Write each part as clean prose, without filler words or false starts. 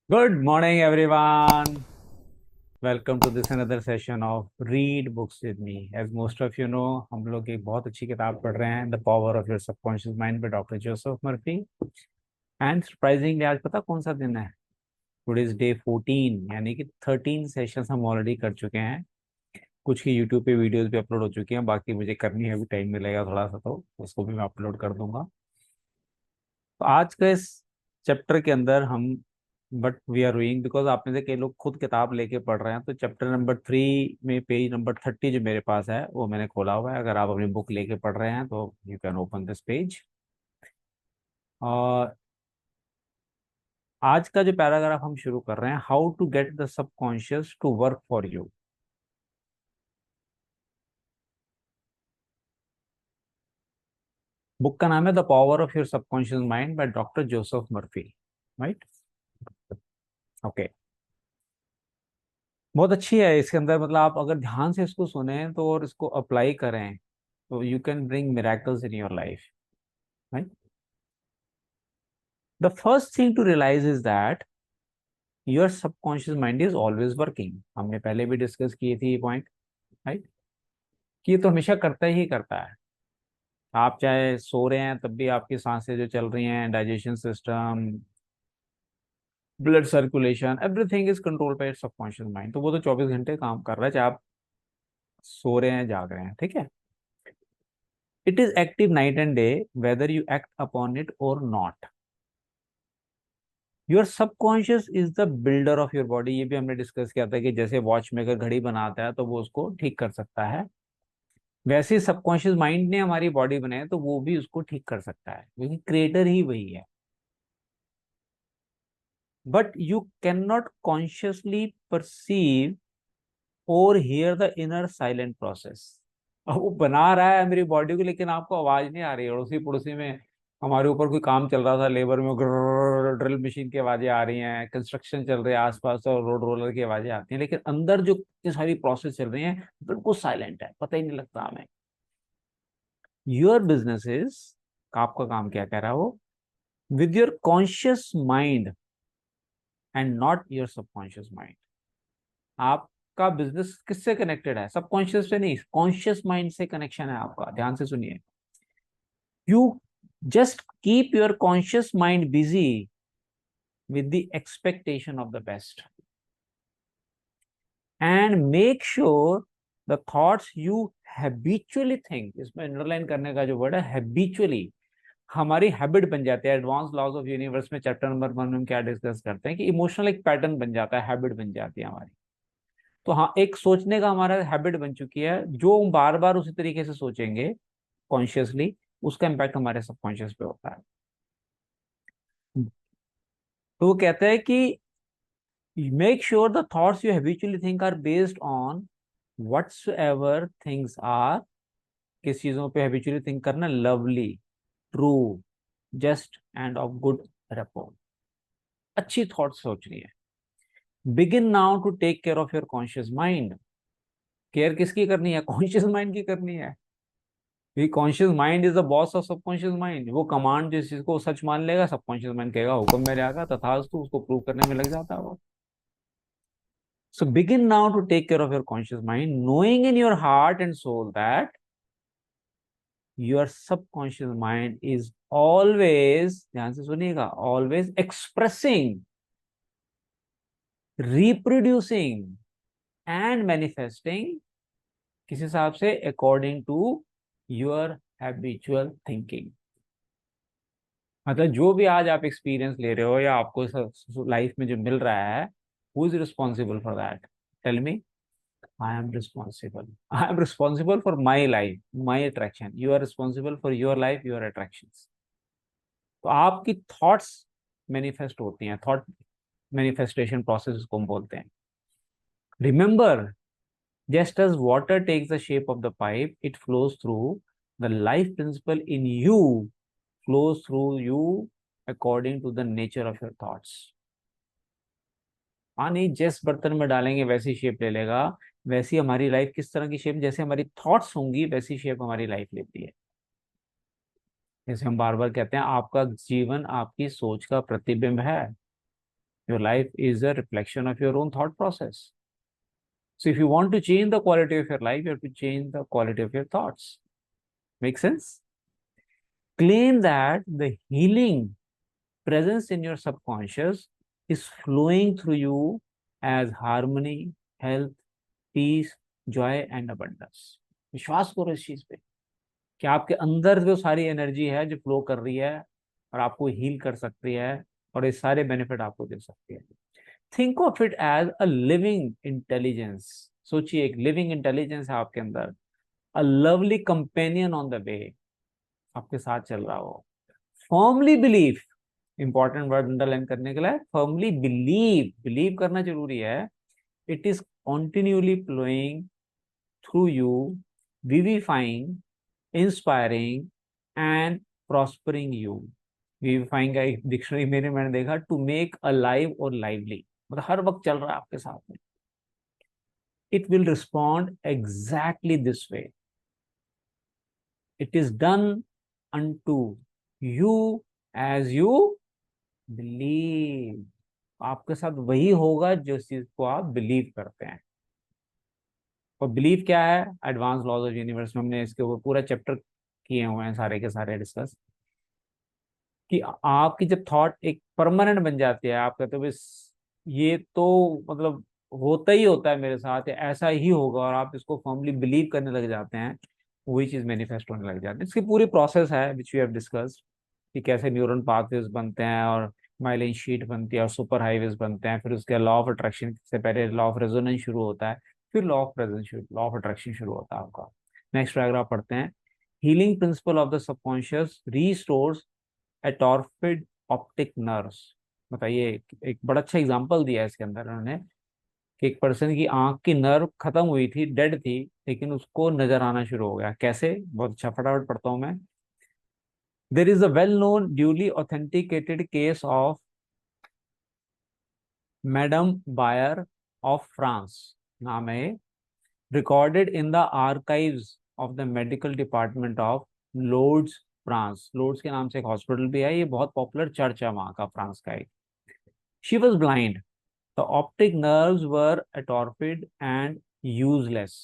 Good morning, everyone. Welcome to this another session of Read Books with Me. As most of you know, हम लोग एक बहुत अच्छी किताब पढ़ रहे हैं, the power of your subconscious mind by doctor Joseph Murphy. And surprisingly आज पता कौन सा दिन है? टुडे इज डे 14, यानी कि 13 सेशंस हम ऑलरेडी कर चुके हैं. कुछ की यूट्यूब पे वीडियोस भी अपलोड हो चुकी हैं, बाकी मुझे करनी है, अभी टाइम मिलेगा थोड़ा सा तो उसको भी मैं अपलोड कर दूंगा. तो आज के इस चैप्टर के अंदर हम, but we are doing because आप में से कई लोग खुद किताब लेके पढ़ रहे हैं, तो चैप्टर नंबर 3 में पेज नंबर 30 जो मेरे पास है वो मैंने खोला हुआ है. अगर आप अपनी बुक लेके पढ़ रहे हैं तो you can open this page. और आज का जो पैराग्राफ हम शुरू कर रहे हैं, how to get the subconscious to work for you. Book का नाम है the power of your subconscious mind by doctor Joseph Murphy. Right. Okay. बहुत अच्छी है. इसके अंदर मतलब आप अगर ध्यान से इसको सुने तो और इसको अप्लाई करें तो you can bring miracles in your life, right? The first thing to realize is that your subconscious mind is always working. हमने पहले भी डिस्कस किए थे ये पॉइंट, राइट? कि ये तो हमेशा करता ही करता है. आप चाहे सो रहे हैं तब भी आपकी सांसें जो चल रही हैं, digestion system, blood circulation, everything is controlled by subconscious mind. तो वो तो 24 घंटे काम कर रहा है, चाहे आप सो रहे हैं जाग रहे हैं. ठीक है. It is active night and day whether you act upon it or not. Your subconscious is the builder of your body. ये भी हमने डिस्कस किया था कि जैसे वॉच मेकर घड़ी बनाता है तो वो उसको ठीक कर सकता है, वैसे सबकॉन्शियस माइंड ने हमारी बॉडी बनाई है तो वो भी उसको ठीक कर सकता है, क्योंकि क्रिएटर ही वही है. But you can not consciously perceive or hear the inner silent process. अब वो बना रहा है मेरी बॉडी को, लेकिन आपको आवाज नहीं आ रही है. अड़ोसी पड़ोसी में हमारे ऊपर कोई काम चल रहा था, लेबर में ड्रिल मशीन की आवाजें आ रही हैं, कंस्ट्रक्शन चल रही है आसपास और रोड रोलर की आवाजें आती हैं, लेकिन अंदर जो इतनी सारी प्रोसेस चल रही है बिल्कुल साइलेंट है, पता ही नहीं लगता हमें. योर बिजनेस इज, आपका काम क्या कह रहा है वो, with your conscious mind and not your subconscious mind. आपका बिजनेस किससे कनेक्टेड है? सबकॉन्शियस से नहीं, कॉन्शियस माइंड से कनेक्शन है आपका. ध्यान से सुनिए. You just keep your conscious mind busy with the expectation of the best and make sure the thoughts you habitually think. इसमें अंडरलाइन करने का जो वर्ड है habitually, हमारी हैबिट बन जाती है. एडवांस लॉज ऑफ यूनिवर्स में चैप्टर नंबर 1 में हम क्या डिस्कस करते हैं कि इमोशनल एक पैटर्न बन जाता है, हैबिट बन जाती है हमारी. तो हाँ, एक सोचने का हमारा हैबिट बन चुकी है, जो हम बार बार उसी तरीके से सोचेंगे कॉन्शियसली, उसका इम्पैक्ट हमारे सबकॉन्शियस पे होता है. तो वो कहते हैं कि make sure the thoughts you habitually think are based on whatsoever things are. किस चीजों पे habitually think करना? Lovely, true, just end of good rapport. अच्छी थॉट्स सोचनी है. Begin now to take care of your conscious mind. Care किसकी करनी है? कॉन्शियस माइंड की करनी है. ये conscious mind is the boss of subconscious mind. वो कमांड जिस चीज को सच मान लेगा, सबकॉन्शियस माइंड कहेगा हुक्म मेरे आका तथास्तु, उसको प्रूव करने में लग जाता है वो. So begin now to take care of your conscious mind, knowing in your heart and soul that your subconscious mind is always, ध्यान से सुनिएगा, always expressing, reproducing and manifesting किस हिसाब से? according to your habitual thinking. मतलब जो भी आज आप एक्सपीरियंस ले रहे हो या आपको लाइफ में जो मिल रहा है, who is responsible for that? Tell me. I am responsible. I am responsible for my life, my attraction. You are responsible for your life, your attractions. तो आपकी थॉट्स मैनिफेस्ट होती हैं. थॉट मैनिफेस्टेशन प्रोसेस को हम बोलते हैं. Remember, just as water takes the shape of the pipe, it flows through. The life principle in you flows through you according to the nature of your thoughts. पानी जिस बर्तन में डालेंगे वैसी शेप ले लेगा. वैसी हमारी लाइफ किस तरह की शेप? जैसे हमारी थॉट्स होंगी वैसी शेप हमारी लाइफ लेती है. जैसे हम बार बार कहते हैं, आपका जीवन आपकी सोच का प्रतिबिंब है. Your life is a reflection of your own thought process. So if you want to change the quality of your life, you have to change the quality of your thoughts. Make sense? Claim that the healing presence in your subconscious is flowing through you as harmony, health, peace, joy and abundance. विश्वास करो इस चीज पे कि आपके अंदर जो सारी एनर्जी है जो फ्लो कर रही है और आपको हील कर सकती है और ये सारे बेनिफिट आपको दे सकती है। Think of it as a living intelligence. सोचिए एक लिविंग इंटेलिजेंस है आपके अंदर, a lovely companion on the way, आपके साथ चल रहा हो। Firmly believe, important word underline करने के लिए, फर्मली बिलीव, बिलीव करना जरूरी है। It is continuously flowing through you, vivifying, inspiring and prospering you। vivifying का एक डिक्शनरी मेरे मैंने देखा, टू मेक अलाइव और लाइवली, मतलब हर वक्त चल रहा है आपके साथ में। It will respond exactly this way. It is done unto you as you believe। आपके साथ वही होगा जो चीज को आप बिलीव करते हैं। और बिलीव क्या है, एडवांस लॉज ऑफ यूनिवर्स में हमने इसके ऊपर पूरा चैप्टर किए हुए हैं, सारे के सारे डिस्कस, कि आपकी जब थॉट एक परमानेंट बन जाती है, आप कहते हो बस ये तो मतलब होता ही होता है मेरे साथ, ऐसा ही होगा, और आप इसको फर्मली बिलीव करने लग जाते हैं, वही चीज मैनिफेस्ट होने लग जाती है। इसकी पूरी प्रोसेस है विच वी हैव डिस्कस्ड, कि कैसे न्यूरल पाथवेज बनते हैं और माइलिन शीट बनती है और सुपर हाईवेज बनते हैं, फिर उसके लॉ ऑफ अट्रैक्शन से पहले लॉ ऑफ रेजोनेंस शुरू होता है, फिर law of presence, law of attraction शुरू होता है आपका। नेक्स्ट पैराग्राफ पढ़ते हैं। Healing principle of the subconscious restores atrophied optic nerves. बताइए, एक बड़ा अच्छा एग्जांपल दिया है इसके अंदर उन्होंने, कि एक पर्सन की आंख की नर्व खत्म हुई थी, डेड थी, लेकिन उसको नजर आना शुरू हो गया। कैसे? बहुत अच्छा, फटाफट पढ़ता हूं मैं। There is a well known duly authenticated case of madam Bire of France, नाम है, recorded in the archives of the medical department of Lourdes France. Lourdes के नाम से एक हॉस्पिटल भी है, ये बहुत पॉपुलर चर्च है वहां का, फ्रांस का एक। She was blind, the optic nerves were atrophied and useless।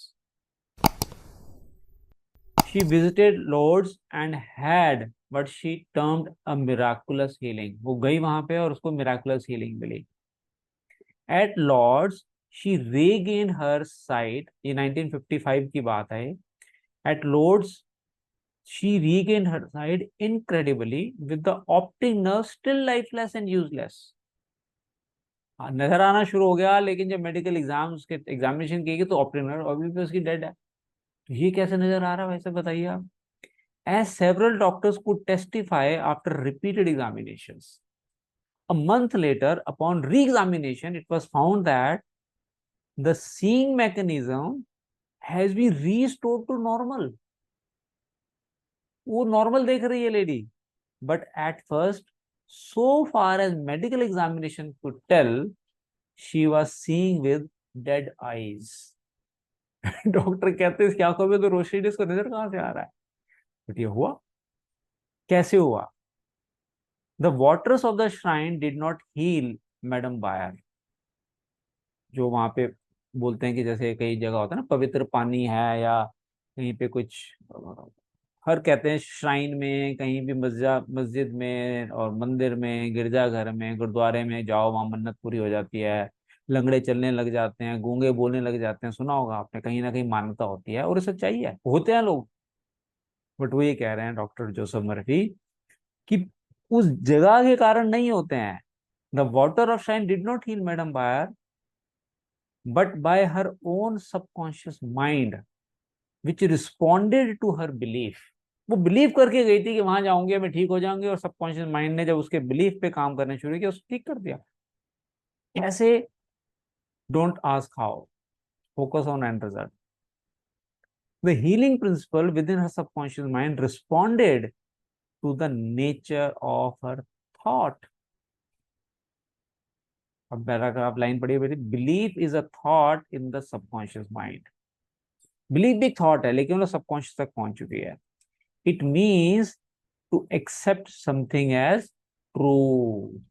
She visited Lourdes and had what she termed a miraculous healing। वो गई वहां पे और उसको miraculous healing milli. At Lourdes she regained her sight, ये 1955 की बात है। At Lourdes she regained her sight incredibly with the optic nerve still lifeless and useless। नजर आना शुरू हो गया, लेकिन जब मेडिकल एग्जाम उसके एग्जामिनेशन की गई तो ऑप्टिक नर्व अभी भी उसकी डेड है। तो ये कैसे नजर आ रहा है वैसे बताइए आप। As several doctors could testify after repeated examinations, a month later upon re-examination it was found that the seeing mechanism has been restored to normal। वो नॉर्मल देख रही है lady, but at first, so far as medical examination could tell, she was seeing with dead eyes। Doctor कहते हैं इसकी आंखों में तो रोशनी नहीं, इसको नजर कहां से आ रहा है? बट ये हुआ, कैसे हुआ? The waters of the shrine did not heal madam Bire. जो वहां पे बोलते हैं कि जैसे कई जगह होता है ना, पवित्र पानी है, या कहीं पे कुछ हर कहते हैं श्राइन में, कहीं भी मस्जिद मस्जिद में और मंदिर में, गिरजाघर में, गुरुद्वारे में जाओ, वहां मन्नत पूरी हो जाती है, लंगड़े चलने लग जाते हैं, गूंगे बोलने लग जाते हैं, सुना होगा आपने, कहीं ना कहीं मान्यता होती है और ये सच्चाई है, होते हैं लोग। बट वो ये कह रहे हैं डॉक्टर जोसेफ मर्फी कि उस जगह के कारण नहीं होते हैं। The water of shrine did not heal madam Bire, but by her own subconscious mind which responded to her belief. वो बिलीव करके गई थी कि वहां जाऊंगी मैं ठीक हो जाऊंगी, और सबकॉन्शियस माइंड ने जब उसके बिलीफ पे काम करने शुरू किया, उसको ठीक कर दिया। कैसे? Don't ask how, focus on end result. The healing principle within her subconscious mind responded to the nature of her thought. अब पैराग्राफ लाइन पढ़िए बेटी। Belief is a thought in the subconscious mind. Belief भी thought है, लेकिन वो subconscious तक पहुंच चुकी है। It means to accept something as true.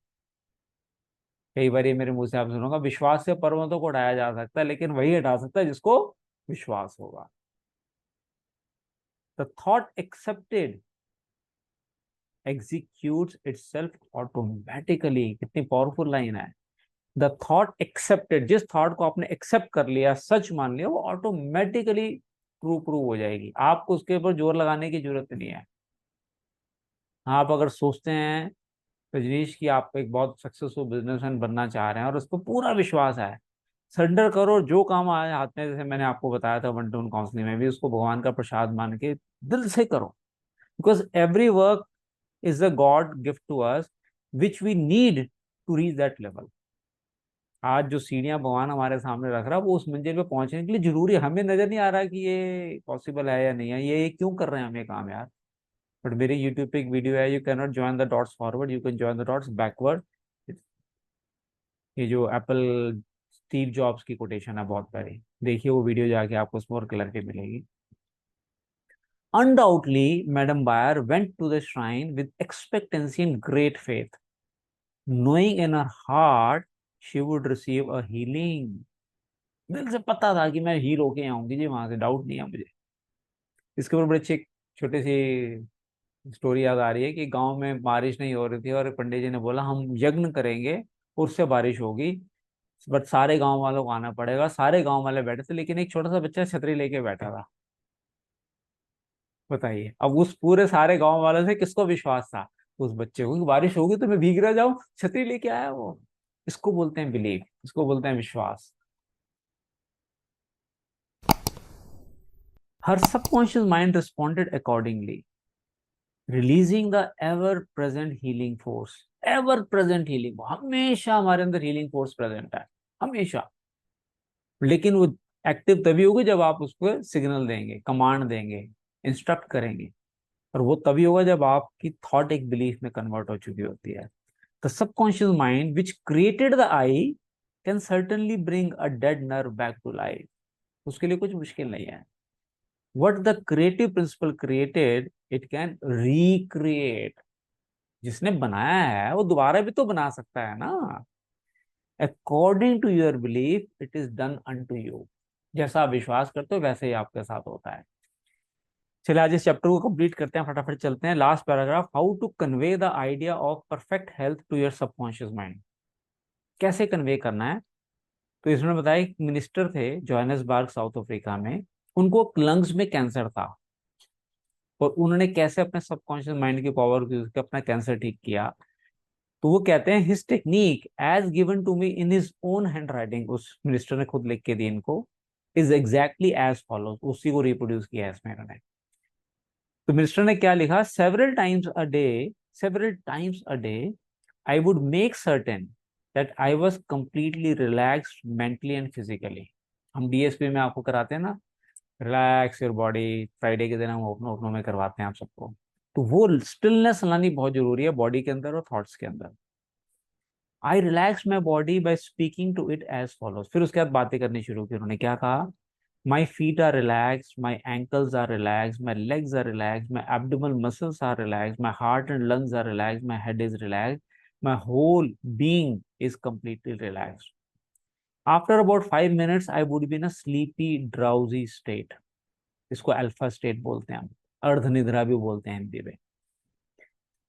कई बार ये मेरे मुंह से आप सुनोगा, विश्वास से पर्वतों को उठाया जा सकता है, लेकिन वही हटा सकता है जिसको विश्वास होगा। The thought accepted executes itself automatically। कितनी पावरफुल लाइन है। द थॉट एक्सेप्टेड, जिस थॉट को आपने एक्सेप्ट कर लिया, सच मान लिया, वो ऑटोमेटिकली ट्रू प्रूव हो जाएगी। आपको उसके ऊपर जोर लगाने की जरूरत नहीं है। आप अगर सोचते हैं रजनीश की आप एक बहुत सक्सेसफुल बिजनेसमैन बनना चाह रहे हैं और उस पर पूरा विश्वास है, सरेंडर करो, जो काम आए हाथ में, जैसे मैंने आपको बताया था वन टू वन काउंसलिंग में भी, उसको भगवान का प्रसाद मान के दिल से करो। Because every work is a God gift to us, which we need to reach that level। आज जो सीढ़ियां भगवान हमारे सामने रख रहा है, वो उस मंजिल पे पहुंचने के लिए जरूरी है। हमें नजर नहीं आ रहा कि ये पॉसिबल है या नहीं है, ये क्यों कर रहे हैं हम ये काम यार। बट मेरे यूट्यूब पे एक वीडियो है, you can not join the dots forward, you can join the dots backward. ये जो एप्पल स्टीव जॉब्स की कोटेशन है, बहुत प्यारी, देखिए वो वीडियो जाके आपको उसमें और क्लैरिटी मिलेगी। Undoubtedly, Madam Bayer went to the shrine with expectancy and great faith, knowing in her heart she would receive a healing। दिल से पता था कि मैं हील होके आऊंगी जी वहां से, डाउट नहीं है मुझे। इसके ऊपर बड़े अच्छी छोटी सी स्टोरी याद आ रही है कि गांव में बारिश नहीं हो रही थी और पंडित जी ने बोला हम यज्ञ करेंगे, उससे बारिश होगी। बट सारे गांव वालों को आना पड़ेगा। सारे गांव वाले बैठे थे, लेकिन एक छोटा सा बच्चा छतरी लेके बैठा था। बताइए, अब उस पूरे सारे गांव वालों से किसको विश्वास था? उस बच्चे को कि बारिश होगी तो मैं भीग रह जाऊं, छतरी लेके आया वो। इसको बोलते हैं बिलीव, इसको बोलते हैं विश्वास। Her subconscious mind responded accordingly, releasing the ever present healing force. Ever present healing, हमेशा हमारे अंदर हीलिंग फोर्स प्रेजेंट है, हमेशा। लेकिन वो एक्टिव तभी होगी जब आप उसको सिग्नल देंगे, कमांड देंगे, इंस्ट्रक्ट करेंगे। और वो तभी होगा जब आपकी थॉट एक बिलीफ में कन्वर्ट हो चुकी होती है। The subconscious mind which created the eye can certainly bring a dead nerve back to life. उसके लिए कुछ मुश्किल नहीं है। What the creative principle created it can recreate. जिसने बनाया है वो दोबारा भी तो बना सकता है ना। According to your belief it is done unto you. जैसा आप विश्वास करते हो वैसे ही आपके साथ होता है। चलिए आज इस चैप्टर को कंप्लीट करते हैं, फटाफट चलते हैं। Last paragraph, how to convey the idea of perfect health to your subconscious mind. कैसे कन्वे करना है? तो इसमें बताया एक मिनिस्टर थे जोहान्सबर्ग साउथ अफ्रीका में, उनको लंग्स में कैंसर था। और उन्होंने कैसे अपने सबकॉन्शियस माइंड की पावर यूज करके अपना कैंसर ठीक किया। तो वो कहते हैं his technique as given to me in his own handwriting, उस मिनिस्टर ने खुद लिख के दी इनको, इज एग्जैक्टली एज फॉलोज, उसी को रिप्रोड्यूस किया है इसमें इन्होंने। तो मिनिस्टर ने क्या लिखा, several times a day I would make certain that I was completely relaxed mentally and physically. हम डीएसपी में आपको कराते हैं ना, रिलैक्स योर बॉडी, फ्राइडे के दिन हम ओपनो ओपनो में करवाते हैं आप सबको। तो वो स्टिलनेस लानी बहुत जरूरी है बॉडी के अंदर और थॉट्स के अंदर। I relax my body by speaking to it as follows. फिर उसके बाद बातें करनी शुरू की। उन्होंने क्या कहा, my feet are relaxed, my ankles are relaxed, my legs are relaxed, my abdominal muscles are relaxed, my heart and lungs are relaxed, my head is relaxed, my whole being is completely relaxed. After about 5 minutes, I would be in a sleepy, drowsy state. इसको alpha state बोलते हैं हम, अर्ध निद्रा भी बोलते हैं हिंदी में।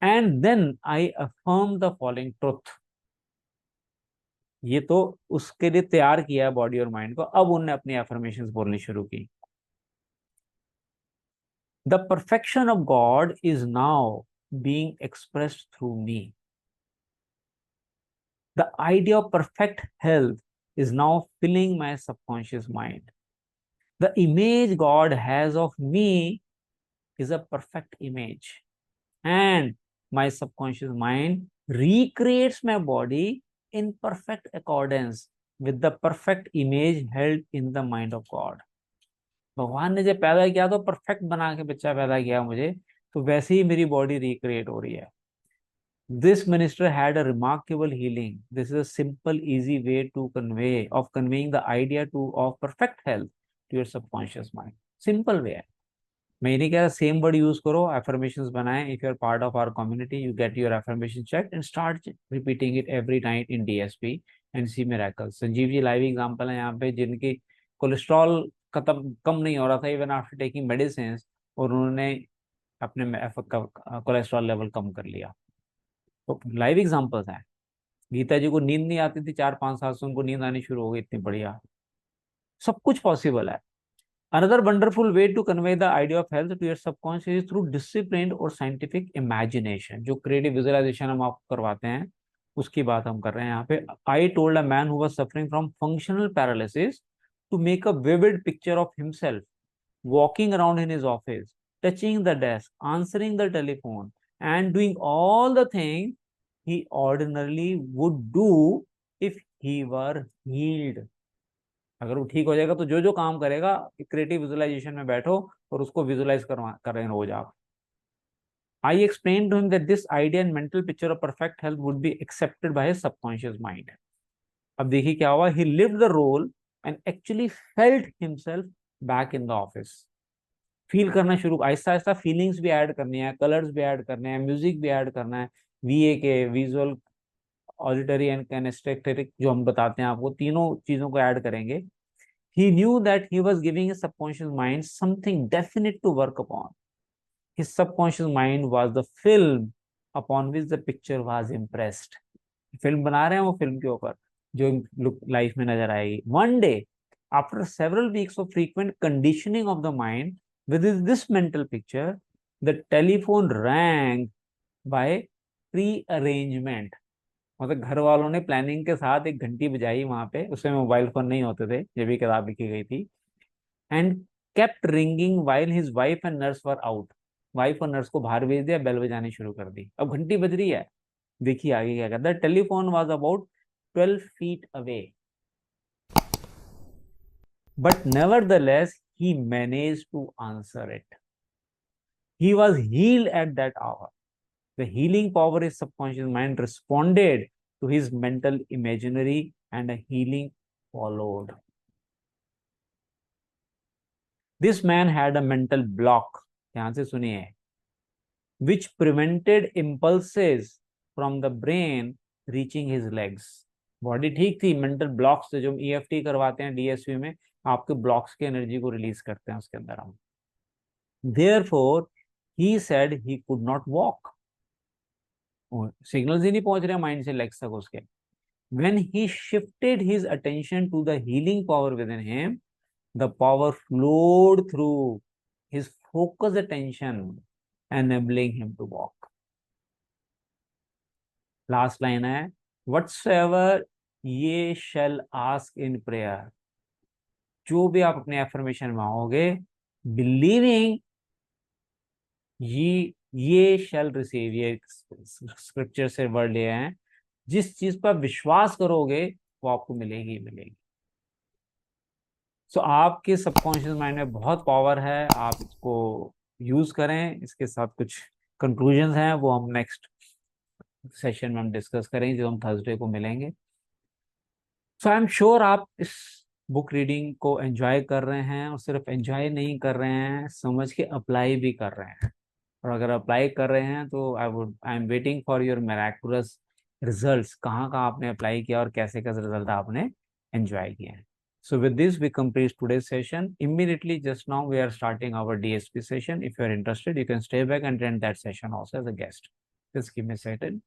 And then I affirm the following truth। ये तो उसके लिए तैयार किया है बॉडी और माइंड को। अब उनने अपनी एफर्मेशंस बोलनी शुरू की। The perfection of God is now being expressed through me. The idea of perfect health is now filling my subconscious mind. The image God has of me is a perfect image. And my subconscious mind recreates my body in perfect accordance with the perfect image held in the mind of God। भगवान ने जब पैदा किया तो perfect बना के बच्चा पैदा किया मुझे, तो वैसे ही मेरी बॉडी रिक्रिएट हो रही है। This minister had a remarkable healing. This is a simple, easy way to conveying the idea to of perfect health to your subconscious mind. Simple way है। मैं ये नहीं कह रहा सेम वर्ड यूज करो, एफर्मेशंस बनाएं. If you are part of our community, you get your affirmation check and start repeating it every night in DSP and see miracles. Sanjeev ji live example है यहाँ पे, जिनकी कोलेस्ट्रॉल खत्म कम नहीं हो रहा था इवन आफ्टर टेकिंग मेडिसिन, और उन्होंने अपने कोलेस्ट्रॉल लेवल कम कर लिया. तो लाइव एग्जांपल्स हैं. गीता जी को नींद नहीं आती थी, 4-5 साल से उनको नींद आनी शुरू हो गई, इतनी बढ़िया. सब कुछ पॉसिबल है. Another wonderful way to convey the idea of health to your subconscious is through disciplined और scientific imagination. जो creative visualization हम आपको करवाते हैं, उसकी बात हम कर रहे हैं यहाँ पे. I told a man who was suffering from functional paralysis to make a vivid picture of himself walking around in his office, touching the desk, answering the telephone, and doing all the things he ordinarily would do if he were healed. अगर वो ठीक हो जाएगा तो जो जो काम करेगा, क्रिएटिव विजुअलाइजेशन में बैठो और उसको विजुअलाइज करवा करें रोज आप. I explain to him that this idea and mental picture of perfect health would be accepted by his subconscious mind. अब देखिए क्या हुआ, he lived the role and actually felt himself back in the office. Feel करना शुरू, Aahista Aahista feelings भी add करनी है, colours भी ऐड करने हैं, म्यूजिक भी ऐड करना है. वीए के विजुअल, ऑडिटरी एंड कैनेस्थेटिक जो हम बताते हैं आपको, तीनों चीजों को ऐड करेंगे. He knew that he was giving his subconscious mind something definite to work upon. His subconscious mind was the film upon which the picture was impressed. Film बना रहे हैं वो, फिल्म के ऊपर जो लाइफ में नजर आएगी. One day, after several weeks of frequent conditioning of the mind with this mental picture, the telephone rang by pre-arrangement. मतलब घर वालों ने प्लानिंग के साथ एक घंटी बजाई वहां पे, उसमें मोबाइल फोन नहीं होते थे जब भी किताब लिखी गई थी. And kept ringing while his wife and nurse were out. Wife और नर्स को बाहर भेज दिया, बेल बजानी शुरू कर दी. अब घंटी बज रही है. देखिए आगे क्या कहता है. Telephone was about 12 feet away, but nevertheless he manage to answer it. He was healed at that hour. The healing power his subconscious mind responded to his mental imaginary and a healing followed. This man had a mental block, ध्यान से सुनिए, which prevented impulses from the brain reaching his legs. Body ठीक थी, mental blocks से जो EFT करवाते हैं DSU में, आपके ब्लॉक्स की एनर्जी को रिलीज करते हैं उसके अंदर हम. Therefore, he said he could not walk. Signals ही नहीं पहुंच रहे माइंड से लेग्स तक उसके. When he shifted his attention to the healing power within him, the power flowed through his focused attention, enabling him to walk. Last line है, whatsoever ye shall ask in prayer. जो भी आप अपने affirmation मांगोगे, believing ये शैल receive, ये scripture से word लिए हैं. जिस चीज पर विश्वास करोगे वो आपको मिलेगी मिलेगी. सो आपके सबकॉन्शियस माइंड में बहुत पावर है, आप इसको यूज करें. इसके साथ कुछ कंक्लूजन्स हैं, वो हम नेक्स्ट सेशन में हम डिस्कस करेंगे, जो हम थर्सडे को मिलेंगे. सो आई एम श्योर आप इस बुक रीडिंग को एंजॉय कर रहे हैं, और सिर्फ एंजॉय नहीं कर रहे हैं, समझ के अप्लाई भी कर रहे हैं. और अगर अप्लाई कर रहे हैं तो I am waiting for your miraculous results. कहाँ कहाँ आपने अप्लाई किया और कैसे कैसे रिजल्ट आपने एंजॉय किए हैं. So with this, we complete today's session. Immediately just now, we are starting our DSP session. If you are interested, you can stay back and attend that session also as a guest. Just give me a second.